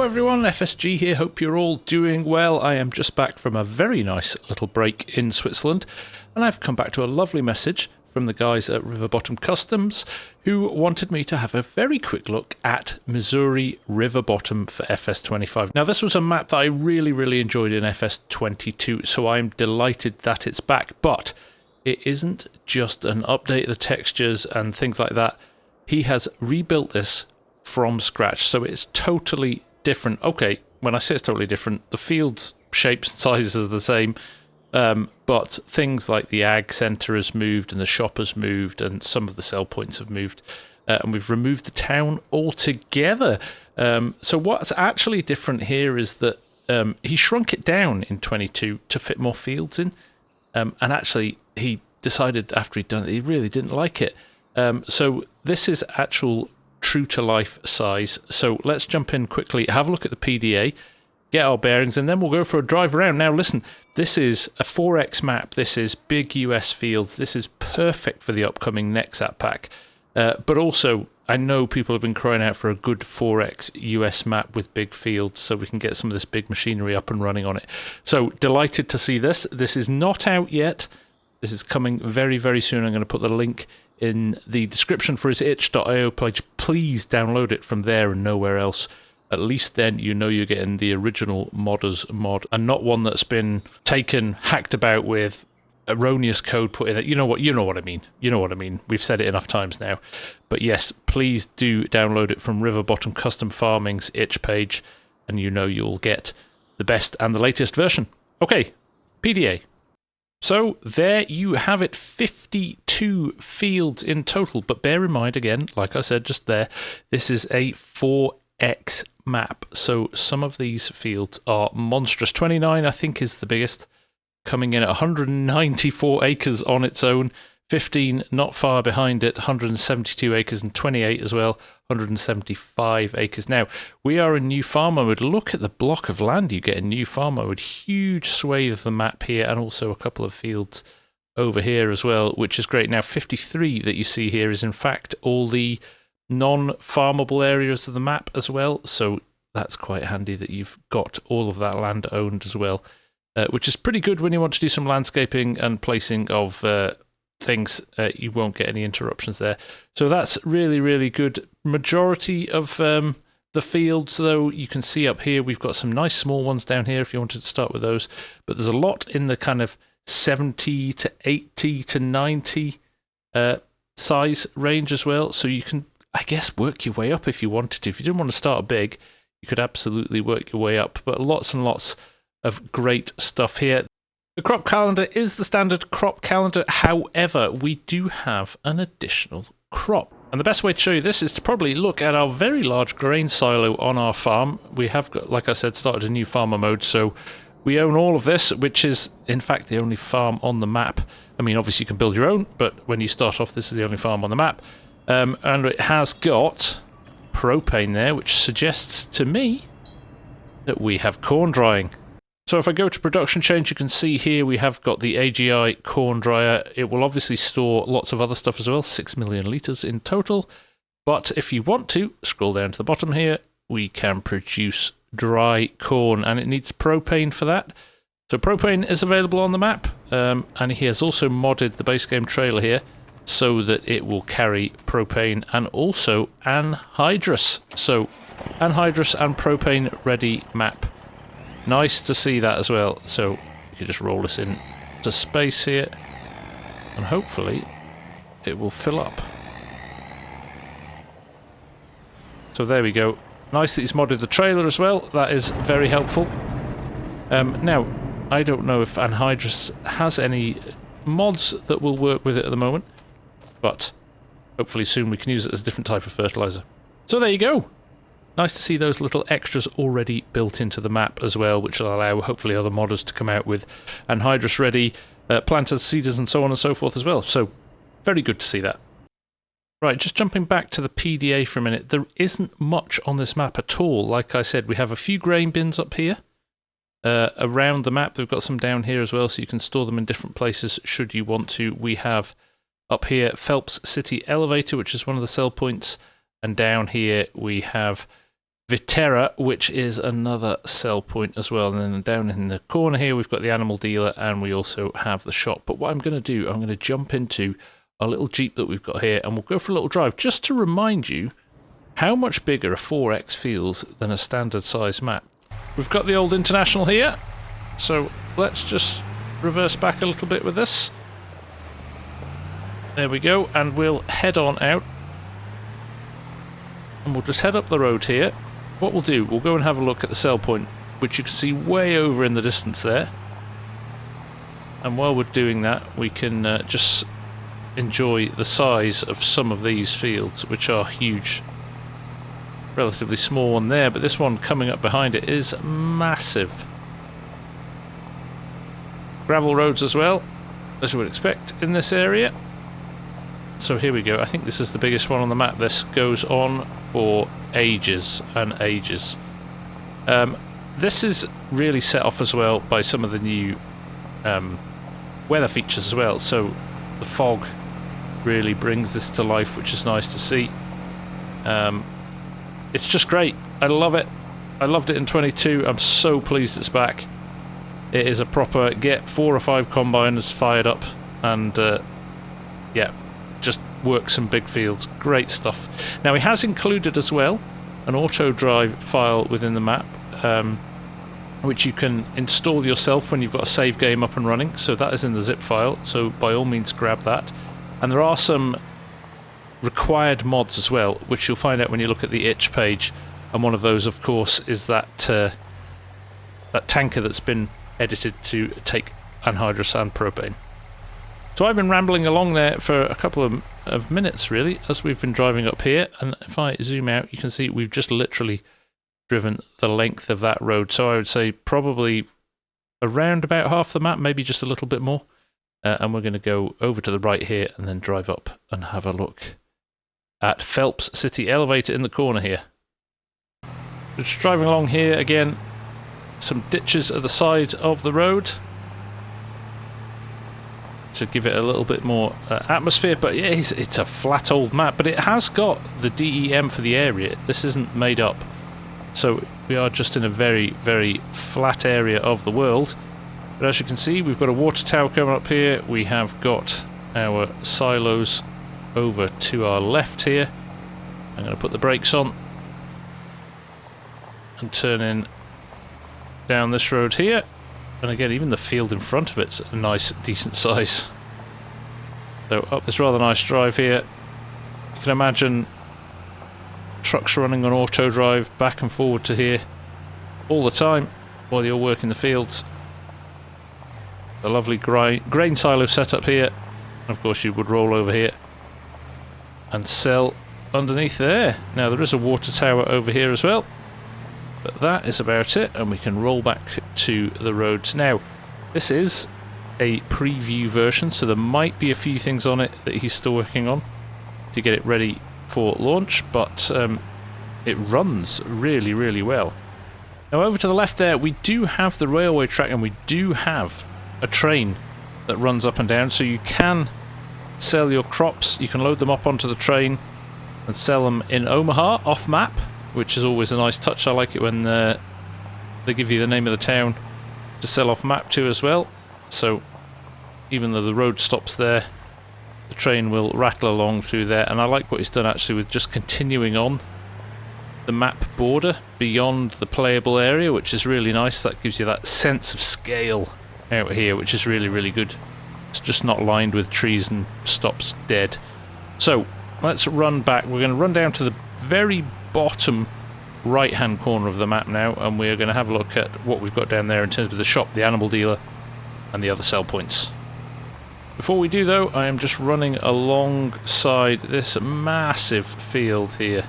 everyone, FSG here, hope you're all doing well. I am just back from a very nice little break in Switzerland, and I've come back to a lovely message from the guys at River Bottom Customs who wanted me to have a very quick look at Missouri River Bottom for FS25. Now this was a map that I really enjoyed in FS22, so I'm delighted that it's back, but it isn't just an update of the textures and things like that. He has rebuilt this from scratch, so it's totally different. Okay, when I say it's totally different, the fields, shapes and sizes are the same, but things like the ag centre has moved and the shop has moved and some of the sell points have moved, and we've removed the town altogether. So what's actually different here is that he shrunk it down in 22 to fit more fields in, and actually he decided after he'd done it he really didn't like it. So this is actual true to life size. So let's jump in quickly, have a look at the PDA, get our bearings, and then we'll go for a drive around. Now listen, this is a 4X map, this is big US fields, this is perfect for the upcoming Nexat pack, but also I know people have been crying out for a good 4X US map with big fields so we can get some of this big machinery up and running on it. So delighted to see this. This is not out yet, this is coming very soon. I'm going to put the link in the description for his itch.io page. Please download it from there and nowhere else. At least then you know you're getting the original modders mod and not one that's been taken, hacked about with, erroneous code put in it. You know what I mean. You know what I mean. We've said it enough times now. But yes, please do download it from River Bottom Custom Farming's itch page and you know you'll get the best and the latest version. Okay, PDA. So there you have it, 52 fields in total, but bear in mind again, like I said just there, this is a 4X map, so some of these fields are monstrous. 29 I think is the biggest, coming in at 194 acres on its own, 15 not far behind it, 172 acres, and 28 as well, 175 acres. Now, we are in new farmer mode. Look at the block of land you get in new farmer mode. Huge swathe of the map here, and also a couple of fields over here as well, which is great. Now, 53 that you see here is in fact all the non-farmable areas of the map as well, so that's quite handy that you've got all of that land owned as well, which is pretty good when you want to do some landscaping and placing of things. You won't get any interruptions there, so that's really good. Majority of the fields, though, you can see up here we've got some nice small ones down here if you wanted to start with those, but there's a lot in the kind of 70 to 80 to 90 size range as well, so you can, I guess, work your way up if you wanted to. If you didn't want to start big, you could absolutely work your way up, but lots and lots of great stuff here. The crop calendar is the standard crop calendar, however, we do have an additional crop. And the best way to show you this is to probably look at our very large grain silo on our farm. We have got, like I said, started a new farmer mode, so we own all of this, which is in fact the only farm on the map. I mean, obviously you can build your own, but when you start off, this is the only farm on the map. And it has got propane there, which suggests to me that we have corn drying. So if I go to production change, you can see here we have got the AGI corn dryer. It will obviously store lots of other stuff as well, 6 million litres in total. But if you want to, scroll down to the bottom here, we can produce dry corn, and it needs propane for that. So propane is available on the map, and he has also modded the base game trailer here so that it will carry propane and also anhydrous. So anhydrous and propane ready map. Nice to see that as well. So you can just roll this in to space here and hopefully it will fill up. So there we go. Nice that he's modded the trailer as well. That is very helpful. Now, I don't know if anhydrous has any mods that will work with it at the moment, but hopefully soon we can use it as a different type of fertilizer. So there you go. Nice to see those little extras already built into the map as well, which will allow hopefully other modders to come out with anhydrous ready planters, seeders and so on and so forth as well. So very good to see that. Right, just jumping back to the PDA for a minute, there isn't much on this map at all. Like I said, we have a few grain bins up here around the map. We've got some down here as well, so you can store them in different places should you want to. We have up here Phelps City Elevator, which is one of the sell points, and down here we have Viterra, which is another sell point as well. And then down in the corner here, we've got the animal dealer, and we also have the shop. But what I'm going to do, I'm going to jump into our little Jeep that we've got here, and we'll go for a little drive just to remind you how much bigger a 4X feels than a standard size map. We've got the old International here, so let's just reverse back a little bit with this. There we go, and we'll head on out. And we'll just head up the road here. What we'll do, we'll go and have a look at the sell point, which you can see way over in the distance there. And while we're doing that, we can just enjoy the size of some of these fields, which are huge. Relatively small one there, but this one coming up behind it is massive. Gravel roads as well, as you would expect in this area. So here we go. I think this is the biggest one on the map. This goes on for ages and ages. This is really set off as well by some of the new weather features as well. So the fog really brings this to life, which is nice to see. It's just great. I love it. I loved it in 22. I'm so pleased it's back. It is a proper get 4 or 5 combiners fired up and yeah, just work some big fields. Great stuff. Now he has included as well an auto drive file within the map, which you can install yourself when you've got a save game up and running. So that is in the zip file, so by all means grab that. And there are some required mods as well, which you'll find out when you look at the itch page, and one of those of course is that that tanker that's been edited to take anhydrous and propane. So I've been rambling along there for a couple of minutes really as we've been driving up here, and if I zoom out you can see we've just literally driven the length of that road. So I would say probably around about half the map, maybe just a little bit more, and we're going to go over to the right here and then drive up and have a look at Phelps City Elevator in the corner here. Just driving along here again, some ditches at the side of the road to give it a little bit more atmosphere, but yeah, it's a flat old map, but it has got the DEM for the area. This isn't made up, so we are just in a very, very flat area of the world. But as you can see, we've got a water tower coming up here. We have got our silos over to our left here. I'm going to put the brakes on and turn in down this road here. And again, even the field in front of it's a nice, decent size. So up this rather nice drive here. You can imagine trucks running on auto drive back and forward to here all the time while you're working the fields. A lovely grain silo setup here. And of course you would roll over here and sell underneath there. Now there is a water tower over here as well. But that is about it, and we can roll back to the roads. Now, this is a preview version, so there might be a few things on it that he's still working on to get it ready for launch, but it runs really, really well. Now, over to the left there, we do have the railway track, and we do have a train that runs up and down, so you can sell your crops, you can load them up onto the train and sell them in Omaha, off-map, which is always a nice touch. I like it when they give you the name of the town to sell off map to as well. So even though the road stops there, the train will rattle along through there. And I like what he's done actually with just continuing on the map border beyond the playable area, which is really nice. That gives you that sense of scale out here, which is really, really good. It's just not lined with trees and stops dead. So let's run back. We're going to run down to the very bottom right hand corner of the map now, and we're going to have a look at what we've got down there in terms of the shop, the animal dealer and the other sell points. Before we do though, I am just running alongside this massive field here.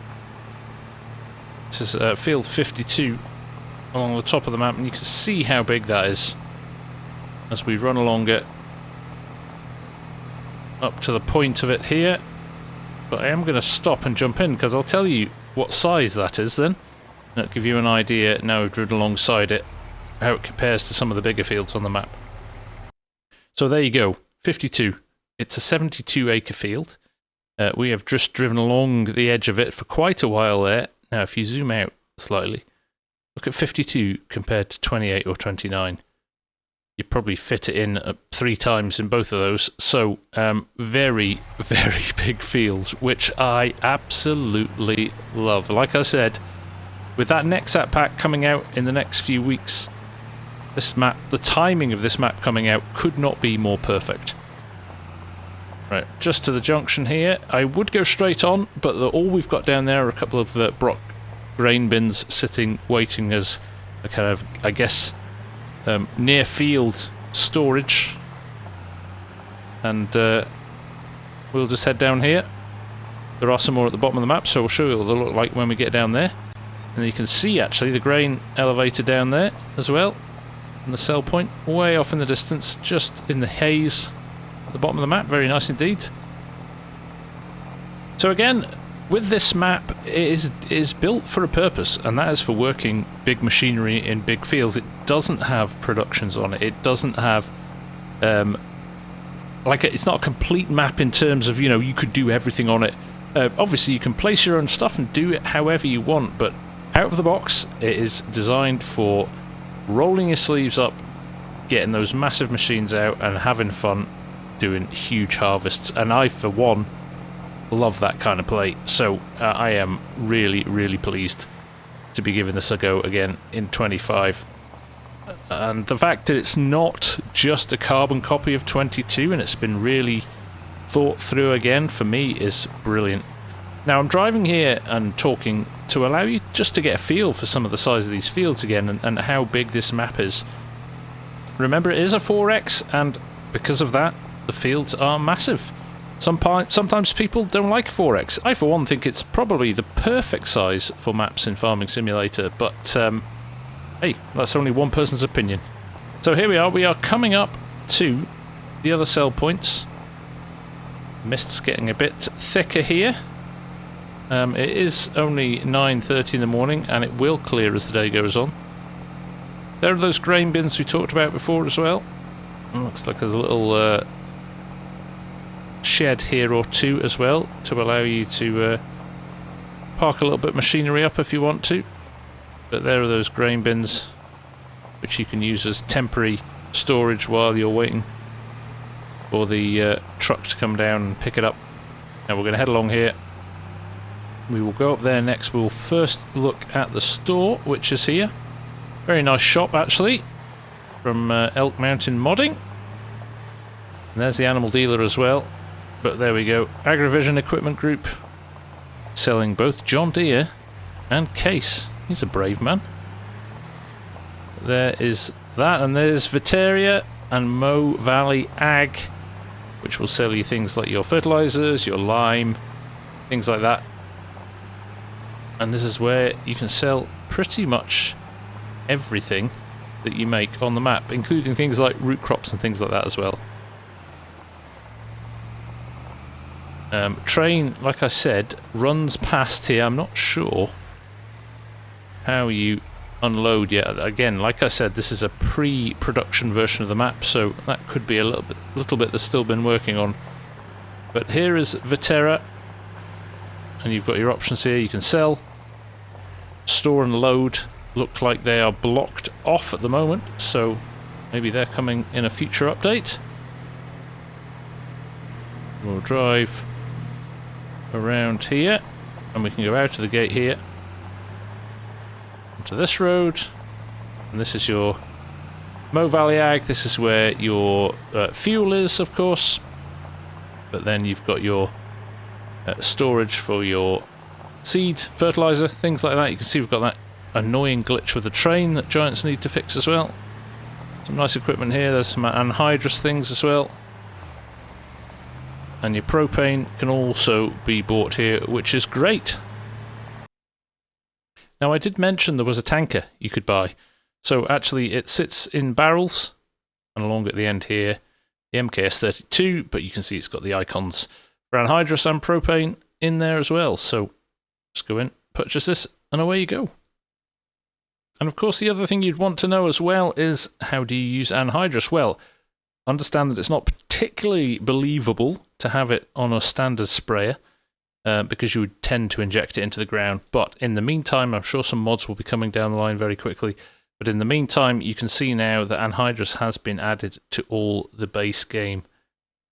This is field 52 along the top of the map, and you can see how big that is as we run along it up to the point of it here. But I am going to stop and jump in because I'll tell you what size that is then. That'll give you an idea, now we've driven alongside it, how it compares to some of the bigger fields on the map. So there you go, 52. It's a 72 acre field. We have just driven along the edge of it for quite a while there. Now if you zoom out, slightly. Look at 52 compared to 28 or 29. You probably fit it in 3 times in both of those. So very, very big fields, which I absolutely love. Like I said, with that next app pack coming out in the next few weeks, this map, the timing of this map coming out could not be more perfect. Right, just to the junction here. I would go straight on, but all we've got down there are a couple of Brock grain bins sitting, waiting as a kind of, I guess, near field storage. And we'll just head down here. There are some more at the bottom of the map, so we'll show you what they look like when we get down there. And you can see actually the grain elevator down there as well. And the sell point way off in the distance, just in the haze at the bottom of the map. Very nice indeed. So again, with this map, it is built for a purpose, and that is for working big machinery in big fields. It doesn't have productions on it. It doesn't have it's not a complete map in terms of, you know, you could do everything on it. Obviously you can place your own stuff and do it however you want, but out of the box it is designed for rolling your sleeves up, getting those massive machines out and having fun doing huge harvests. And I, for one, love that kind of play, so I am really, really pleased to be giving this a go again in 25. And the fact that it's not just a carbon copy of 22 and it's been really thought through again, for me, is brilliant. Now I'm driving here and talking to allow you just to get a feel for some of the size of these fields again, and how big this map is. Remember, it is a 4X, and because of that the fields are massive. Sometimes people don't like 4X. I, for one, think it's probably the perfect size for maps in Farming Simulator, but hey, that's only one person's opinion. So here we are coming up to the other sell points. Mist's getting a bit thicker here. It is only 9:30 in the morning, and it will clear as the day goes on. There are those grain bins we talked about before as well. Looks like there's a little shed here or two as well to allow you to park a little bit of machinery up if you want to. But there are those grain bins which you can use as temporary storage while you're waiting for the truck to come down and pick it up. Now we're going to head along here. We will go up there next. We'll first look at the store, which is here. Very nice shop actually, from Elk Mountain Modding. And there's the animal dealer as well. But there we go, Agrivision Equipment Group, selling both John Deere and Case. He's a brave man. There is that, and there's Viteria and Mo Valley Ag, which will sell you things like your fertilizers, your lime, things like that. And this is where you can sell pretty much everything that you make on the map, including things like root crops and things like that as well. Train, like I said, runs past here. I'm not sure how you unload yet. Again, like I said, this is a pre-production version of the map, so that could be a little bit that's still been working on. But here is Viterra, and you've got your options here. You can sell, store and load. Look like they are blocked off at the moment, so maybe they're coming in a future update. We'll drive around here, and we can go out of the gate here onto this road, and this is your Mo Valley Ag. This is where your fuel is, of course, but then you've got your storage for your seed, fertilizer, things like that. You can see we've got that annoying glitch with the train that Giants need to fix as well. Some nice equipment here. There's some anhydrous things as well. And your propane can also be bought here, which is great. Now, I did mention there was a tanker you could buy. So actually it sits in barrels, and along at the end here, the MKS32, but you can see it's got the icons for anhydrous and propane in there as well. So just go in, purchase this, and away you go. And of course, the other thing you'd want to know as well is, how do you use anhydrous? Well, understand that it's not particularly believable to have it on a standard sprayer. because you would tend to inject it into the ground. But in the meantime, I'm sure some mods will be coming down the line very quickly. But in the meantime, you can see now that anhydrous has been added to all the base game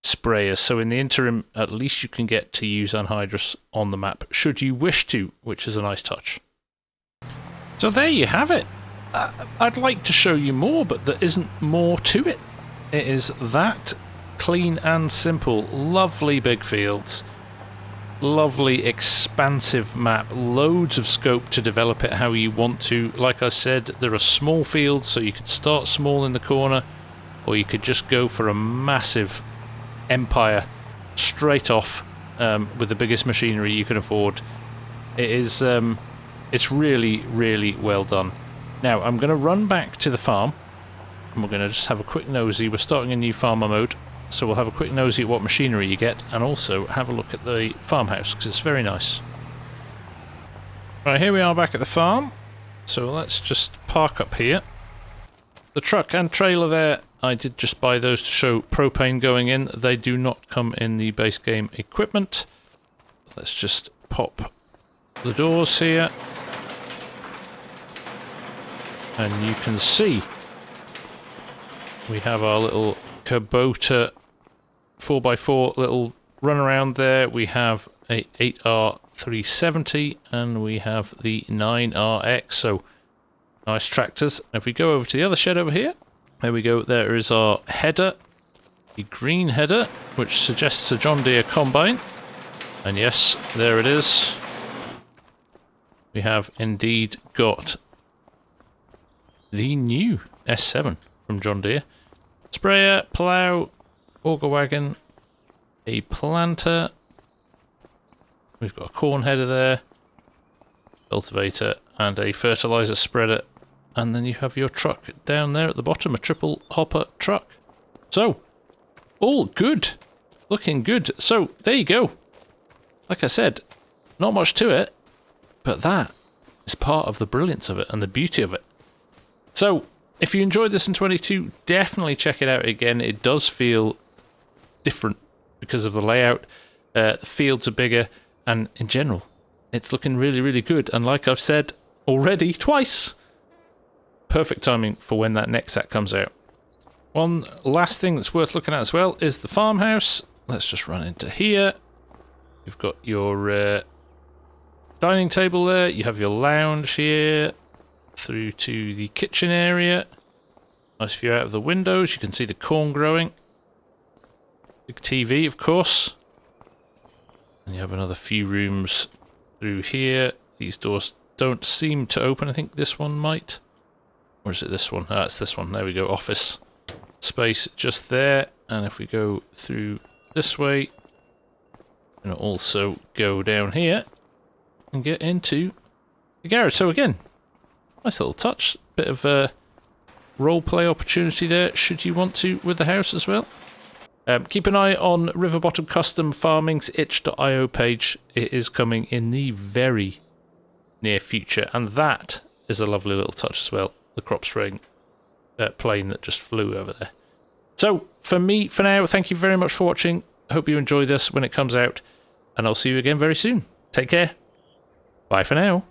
sprayers. So in the interim, at least you can get to use anhydrous on the map, should you wish to, which is a nice touch. So there you have it. I'd like to show you more, but there isn't more to it. It is that clean and simple. Lovely big fields. Lovely expansive map. Loads of scope to develop it how you want to. Like I said, there are small fields, so you could start small in the corner, or you could just go for a massive empire straight off with the biggest machinery you can afford. It is it's really, really well done. Now I'm going to run back to the farm and we're going to just have a quick nosy. We're starting a new farmer mode, so we'll have a quick nosy at what machinery you get, and also have a look at the farmhouse because it's very nice. Right, here we are back at the farm, so let's just park up here. The truck and trailer there, I did just buy those to show propane going in. They do not come in the base game equipment. Let's just pop the doors here. And you can see we have our little Kubota 4x4 little run around there. We have a 8R370 and we have the 9RX, so nice tractors. If we go over to the other shed over here, there we go, there is our header, the green header, which suggests a John Deere combine. And yes, there it is. We have indeed got the new S7 from John Deere. Sprayer, plough, auger wagon, a planter. We've got a corn header there, cultivator, and a fertilizer spreader. And then you have your truck down there at the bottom, a triple hopper truck. So, all good. Looking good. So, there you go. Like I said, not much to it, but that is part of the brilliance of it and the beauty of it. So, if you enjoyed this in 22, definitely check it out again. It does feel different because of the layout. The fields are bigger, and in general, it's looking really, really good. And like I've said already twice, perfect timing for when that next set comes out. One last thing that's worth looking at as well is the farmhouse. Let's just run into here. You've got your dining table there. You have your lounge here. Through to the kitchen area. Nice view out of the windows. You can see the corn growing. Big TV, of course. And you have another few rooms through here. These doors don't seem to open. I think this one might. Or is it this one? Ah, it's this one. There we go. Office space just there. And if we go through this way, and also go down here and get into the garage. So again, nice little touch, bit of a roleplay opportunity there, should you want to, with the house as well. Keep an eye on Riverbottom Custom Farming's itch.io page. It is coming in the very near future, and that is a lovely little touch as well, the crop spraying plane that just flew over there. So, for me, for now, thank you very much for watching. I hope you enjoy this when it comes out, and I'll see you again very soon. Take care. Bye for now.